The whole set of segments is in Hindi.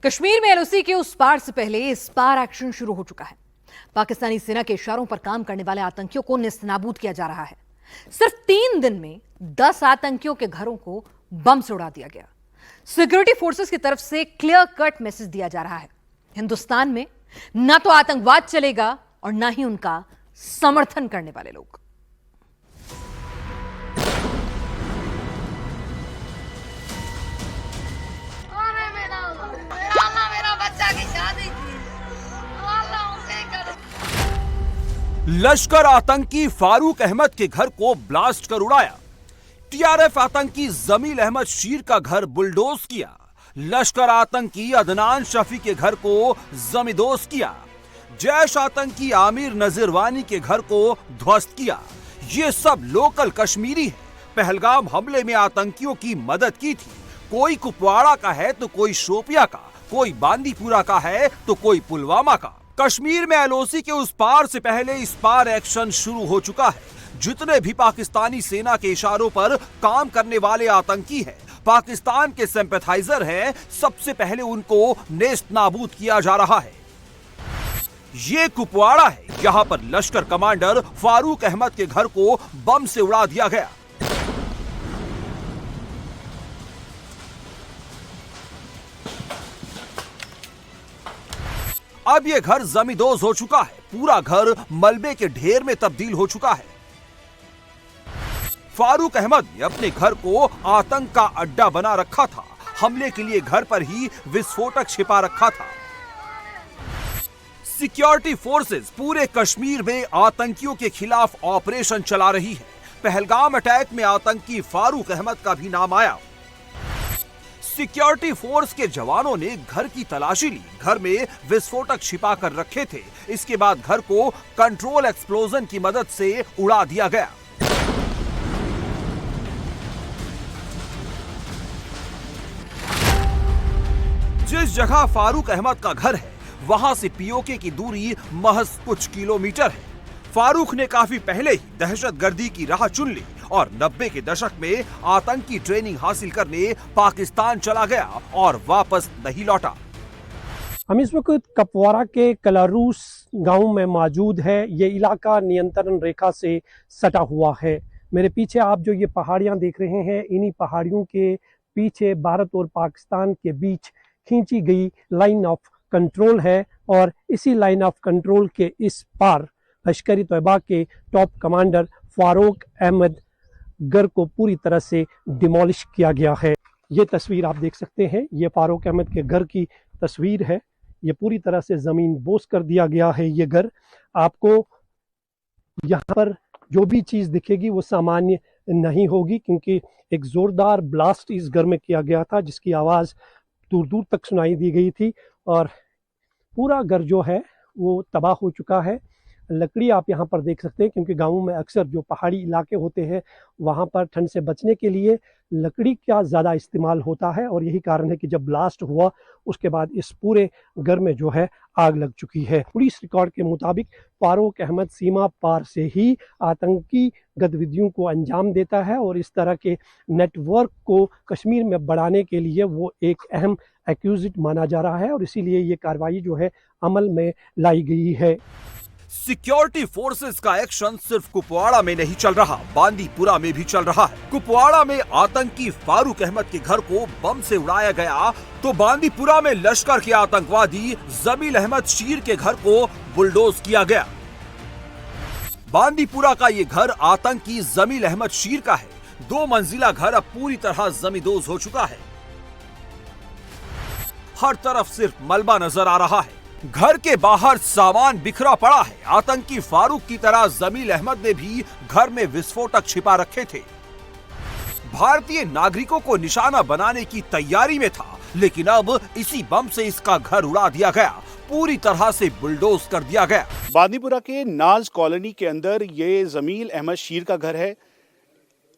कश्मीर में एलओसी के उस पार से पहले इस पार एक्शन शुरू हो चुका है। पाकिस्तानी सेना के इशारों पर काम करने वाले आतंकियों को नेस्तनाबूद किया जा रहा है। सिर्फ 3 दिन में 10 आतंकियों के घरों को बम से उड़ा दिया गया। सिक्योरिटी फोर्सेस की तरफ से क्लियर कट मैसेज दिया जा रहा है, हिंदुस्तान में ना तो आतंकवाद चलेगा और ना ही उनका समर्थन करने वाले लोग। लश्कर आतंकी फारूक अहमद के घर को ब्लास्ट कर उड़ाया। टीआरएफ आतंकी जमील अहमद शीर का घर बुलडोज किया। लश्कर आतंकी अदनान शफी के घर को जमींदोज किया। जैश आतंकी आमिर नजीरवानी के घर को ध्वस्त किया। ये सब लोकल कश्मीरी है। पहलगाम हमले में आतंकियों की मदद की थी। कोई कुपवाड़ा का है तो कोई शोपिया का, कोई बांदीपुरा का है तो कोई पुलवामा का। कश्मीर में एलओसी के उस पार से पहले इस पार एक्शन शुरू हो चुका है। जितने भी पाकिस्तानी सेना के इशारों पर काम करने वाले आतंकी हैं, पाकिस्तान के सिंपैथाइजर हैं, सबसे पहले उनको नेस्त नाबूद किया जा रहा है। ये कुपवाड़ा है, यहाँ पर लश्कर कमांडर फारूक अहमद के घर को बम से उड़ा दिया गया। अब यह घर जमींदोज हो चुका है। पूरा घर मलबे के ढेर में तब्दील हो चुका है। फारूक अहमद ने अपने घर को आतंक का अड्डा बना रखा था। हमले के लिए घर पर ही विस्फोटक छिपा रखा था। सिक्योरिटी फोर्सेस पूरे कश्मीर में आतंकियों के खिलाफ ऑपरेशन चला रही है। पहलगाम अटैक में आतंकी फारूक अहमद का भी नाम आया। सिक्योरिटी फोर्स के जवानों ने घर की तलाशी ली। घर में विस्फोटक छिपा कर रखे थे। इसके बाद घर को कंट्रोल एक्सप्लोजन की मदद से उड़ा दिया गया। जिस जगह फारूक अहमद का घर है, वहां से पीओके की दूरी महज कुछ किलोमीटर है। फारूक ने काफी पहले ही दहशतगर्दी की राह चुन ली और 90 के दशक में आतंकी ट्रेनिंग हासिल करने पाकिस्तान चला गया और वापस नहीं लौटा। हम इस वक्त कपवारा के कलारूस गांव में मौजूद है। ये इलाका नियंत्रण रेखा से सटा हुआ है। मेरे पीछे आप जो ये पहाड़ियां देख रहे हैं, इन्हीं पहाड़ियों के पीछे भारत और पाकिस्तान के बीच खींची गई लाइन ऑफ कंट्रोल है और इसी लाइन ऑफ कंट्रोल के इस पार लश्करी तैयबा के टॉप कमांडर फारूक अहमद घर को पूरी तरह से डिमोलिश किया गया है। ये तस्वीर आप देख सकते हैं, ये फारूक अहमद के घर की तस्वीर है। ये पूरी तरह से जमीन बोस कर दिया गया है। ये घर आपको यहाँ पर जो भी चीज़ दिखेगी वो सामान्य नहीं होगी, क्योंकि एक जोरदार ब्लास्ट इस घर में किया गया था जिसकी आवाज़ दूर दूर तक सुनाई दी गई थी और पूरा घर जो है वो तबाह हो चुका है। लकड़ी आप यहाँ पर देख सकते हैं, क्योंकि गाँवों में अक्सर जो पहाड़ी इलाके होते हैं वहाँ पर ठंड से बचने के लिए लकड़ी का ज़्यादा इस्तेमाल होता है और यही कारण है कि जब ब्लास्ट हुआ उसके बाद इस पूरे घर में जो है आग लग चुकी है। पुलिस रिकॉर्ड के मुताबिक फारूक अहमद सीमा पार से ही आतंकी गतिविधियों को अंजाम देता है और इस तरह के नेटवर्क को कश्मीर में बढ़ाने के लिए वो एक अहम एक्यूजिट माना जा रहा है और इसीलिए ये कार्रवाई जो है अमल में लाई गई है। सिक्योरिटी फोर्सेस का एक्शन सिर्फ कुपवाड़ा में नहीं चल रहा, बांदीपुरा में भी चल रहा है। कुपवाड़ा में आतंकी फारूक अहमद के घर को बम से उड़ाया गया तो बांदीपुरा में लश्कर के आतंकवादी जमील अहमद शीर के घर को बुलडोज किया गया। बांदीपुरा का ये घर आतंकी जमील अहमद शीर का है। 2 मंजिला घर अब पूरी तरह जमींदोज हो चुका है। हर तरफ सिर्फ मलबा नजर आ रहा है। घर के बाहर सामान बिखरा पड़ा है। आतंकी फारूक की तरह जमील अहमद ने भी घर में विस्फोटक छिपा रखे थे। भारतीय नागरिकों को निशाना बनाने की तैयारी में था, लेकिन अब इसी बम से इसका घर उड़ा दिया गया, पूरी तरह से बुलडोज कर दिया गया। बांदीपुरा के नाज कॉलोनी के अंदर ये जमील अहमद शीर का घर है।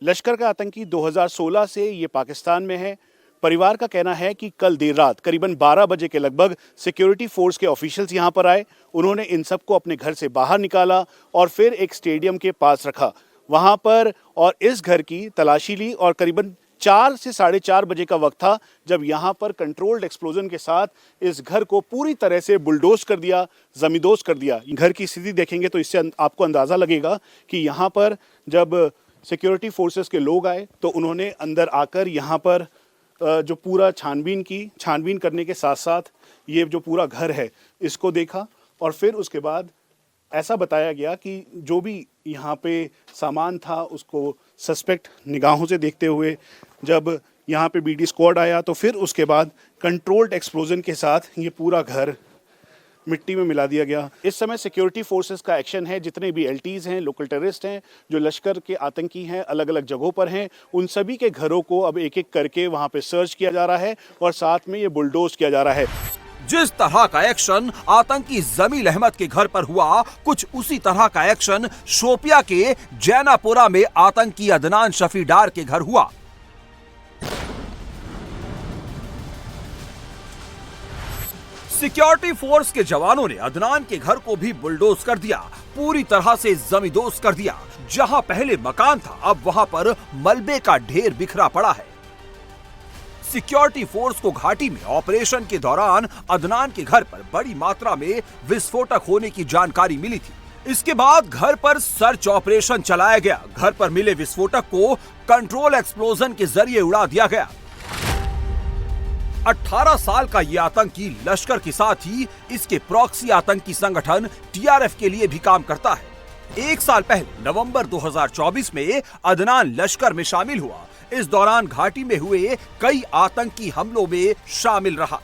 लश्कर का आतंकी 2016 से ये पाकिस्तान में है। परिवार का कहना है कि कल देर रात करीबन 12 बजे के लगभग सिक्योरिटी फोर्स के ऑफिशियल्स यहां पर आए। उन्होंने इन सबको अपने घर से बाहर निकाला और फिर एक स्टेडियम के पास रखा वहां पर और इस घर की तलाशी ली और करीबन 4 से 4:30 बजे का वक्त था जब यहाँ पर कंट्रोल्ड एक्सप्लोजन के साथ इस घर को पूरी तरह से बुलडोज कर दिया, जमींदोज कर दिया। घर की स्थिति देखेंगे तो इससे आपको अंदाज़ा लगेगा कि यहाँ पर जब सिक्योरिटी फोर्सेस के लोग आए तो उन्होंने अंदर आकर यहाँ पर जो पूरा छानबीन करने के साथ साथ ये जो पूरा घर है इसको देखा और फिर उसके बाद ऐसा बताया गया कि जो भी यहाँ पे सामान था उसको सस्पेक्ट निगाहों से देखते हुए जब यहाँ पे बीडी स्क्वाड आया तो फिर उसके बाद कंट्रोल्ड एक्सप्लोजन के साथ ये पूरा घर मिट्टी में मिला दिया गया। इस समय सिक्योरिटी फोर्सेस का एक्शन है, जितने भी एलटीज हैं, लोकल टेररिस्ट हैं, जो लश्कर के आतंकी हैं, अलग अलग जगहों पर हैं, उन सभी के घरों को अब एक एक करके वहाँ पे सर्च किया जा रहा है और साथ में ये बुलडोज किया जा रहा है। जिस तरह का एक्शन आतंकी जमील अहमद के घर पर हुआ, कुछ उसी तरह का एक्शन शोपिया के जैनापुरा में आतंकी अदनान शफी डार के घर हुआ। सिक्योरिटी फोर्स के जवानों ने अदनान के घर को भी बुलडोज कर दिया, पूरी तरह से जमींदोज कर दिया। जहां पहले मकान था अब वहां पर मलबे का ढेर बिखरा पड़ा है। सिक्योरिटी फोर्स को घाटी में ऑपरेशन के दौरान अदनान के घर पर बड़ी मात्रा में विस्फोटक होने की जानकारी मिली थी। इसके बाद घर पर सर्च ऑपरेशन चलाया गया। घर पर मिले विस्फोटक को कंट्रोल एक्सप्लोजन के जरिए उड़ा दिया गया। 18 साल का ये आतंकी लश्कर के साथ ही इसके प्रॉक्सी आतंकी संगठन टीआरएफ के लिए भी काम करता है। 1 साल पहले नवंबर 2024 में अदनान लश्कर में शामिल हुआ। इस दौरान घाटी में हुए कई आतंकी हमलों में शामिल रहा।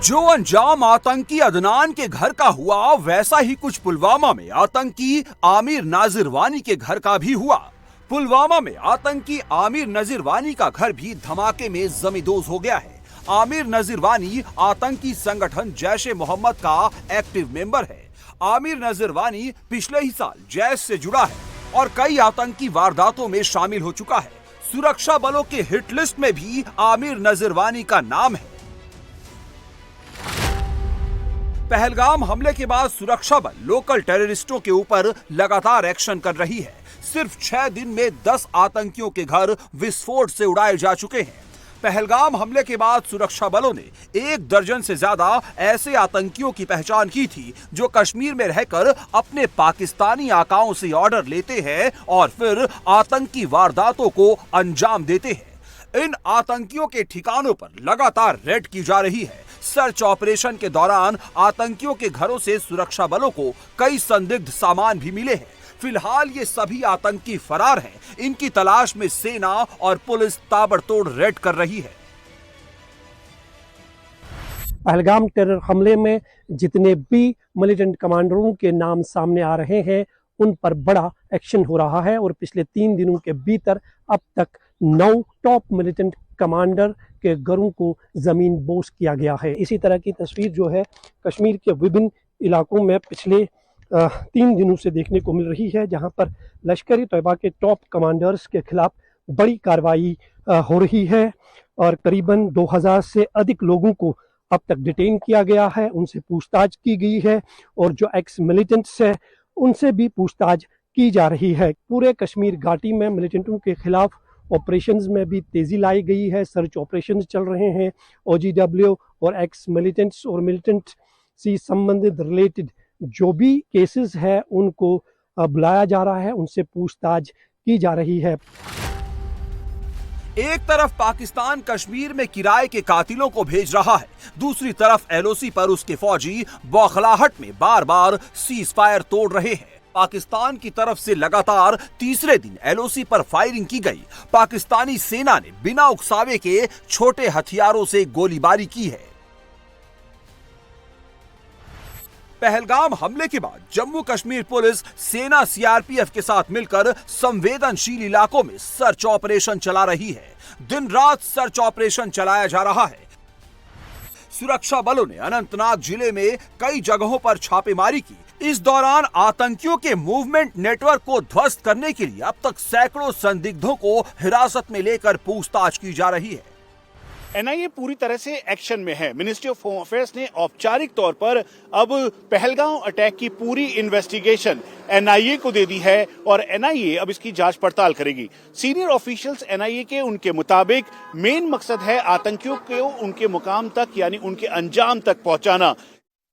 जो अंजाम आतंकी अदनान के घर का हुआ, वैसा ही कुछ पुलवामा में आतंकी आमिर नाजिर वानी के घर का भी हुआ। पुलवामा में आतंकी आमिर नजीर वानी का घर भी धमाके में जमींदोज हो गया है। आमिर नजीर वानी आतंकी संगठन जैश ए मोहम्मद का एक्टिव मेंबर है। आमिर नजीर वानी पिछले ही साल जैश से जुड़ा है और कई आतंकी वारदातों में शामिल हो चुका है। सुरक्षा बलों के हिट लिस्ट में भी आमिर नजीर वानी का नाम है। पहलगाम हमले के बाद सुरक्षा बल लोकल टेररिस्टों के ऊपर लगातार एक्शन कर रही है। सिर्फ 6 दिन में 10 आतंकियों के घर विस्फोट से उड़ाए जा चुके हैं। पहलगाम हमले के बाद सुरक्षा बलों ने 1 दर्जन से ज्यादा ऐसे आतंकियों की पहचान की थी जो कश्मीर में रहकर अपने पाकिस्तानी आकाओं से ऑर्डर लेते हैं और फिर आतंकी वारदातों को अंजाम देते हैं। इन आतंकियों के ठिकानों पर लगातार रेड की जा रही है। सर्च ऑपरेशन के दौरान आतंकियों के घरों से सुरक्षा बलों को कई संदिग्ध सामान भी मिले हैं। फिलहाल ये सभी आतंकी फरार हैं। इनकी तलाश में सेना और पुलिस ताबड़तोड़ रेड कर रही है। पहलगाम टेरर हमले में जितने भी मिलिटेंट कमांडरों के नाम सामने आ रहे हैं उन पर बड़ा एक्शन हो रहा है और पिछले 3 दिनों के भीतर अब तक 9 टॉप मिलिटेंट कमांडर के घरों को जमीन बोस किया गया है। इसी तरह की तस्वीर जो है कश्मीर के विभिन्न इलाकों में पिछले 3 दिनों से देखने को मिल रही है, जहां पर लश्कर-ए तैयबा के टॉप कमांडर्स के खिलाफ बड़ी कार्रवाई हो रही है और करीबन 2000 से अधिक लोगों को अब तक डिटेन किया गया है, उनसे पूछताछ की गई है और जो एक्स मिलिटेंट्स है उनसे भी पूछताछ की जा रही है। पूरे कश्मीर घाटी में मिलिटेंटों के खिलाफ ऑपरेशंस में भी तेजी लाई गई है। सर्च ऑपरेशंस चल रहे हैं। OGW और एक्स मिलिटेंट्स और मिलिटेंट से संबंधित रिलेटेड जो भी केसेस है उनको बुलाया जा रहा है, उनसे पूछताछ की जा रही है। एक तरफ पाकिस्तान कश्मीर में किराए के कातिलों को भेज रहा है, दूसरी तरफ LOC पर उसके फौजी बौखलाहट में बार बार सीज फायर तोड़ रहे हैं। पाकिस्तान की तरफ से लगातार तीसरे दिन LOC पर फायरिंग की गई। पाकिस्तानी सेना ने बिना उकसावे के छोटे हथियारों से गोलीबारी की है। पहलगाम हमले के बाद जम्मू कश्मीर पुलिस सेना CRPF के साथ मिलकर संवेदनशील इलाकों में सर्च ऑपरेशन चला रही है। दिन रात सर्च ऑपरेशन चलाया जा रहा है। सुरक्षा बलों ने अनंतनाग जिले में कई जगहों पर छापेमारी की। इस दौरान आतंकियों के मूवमेंट नेटवर्क को ध्वस्त करने के लिए अब तक सैकड़ों संदिग्धों को हिरासत में लेकर पूछताछ की जा रही है। एनआईए पूरी तरह से एक्शन में है। मिनिस्ट्री ऑफ होम अफेयर्स ने औपचारिक तौर पर अब पहलगांव अटैक की पूरी इन्वेस्टिगेशन एनआईए को दे दी है और एनआईए अब इसकी जांच पड़ताल करेगी। सीनियर ऑफिशियल्स एनआईए के उनके मुताबिक मेन मकसद है आतंकियों को उनके मुकाम तक यानी उनके अंजाम तक पहुंचाना।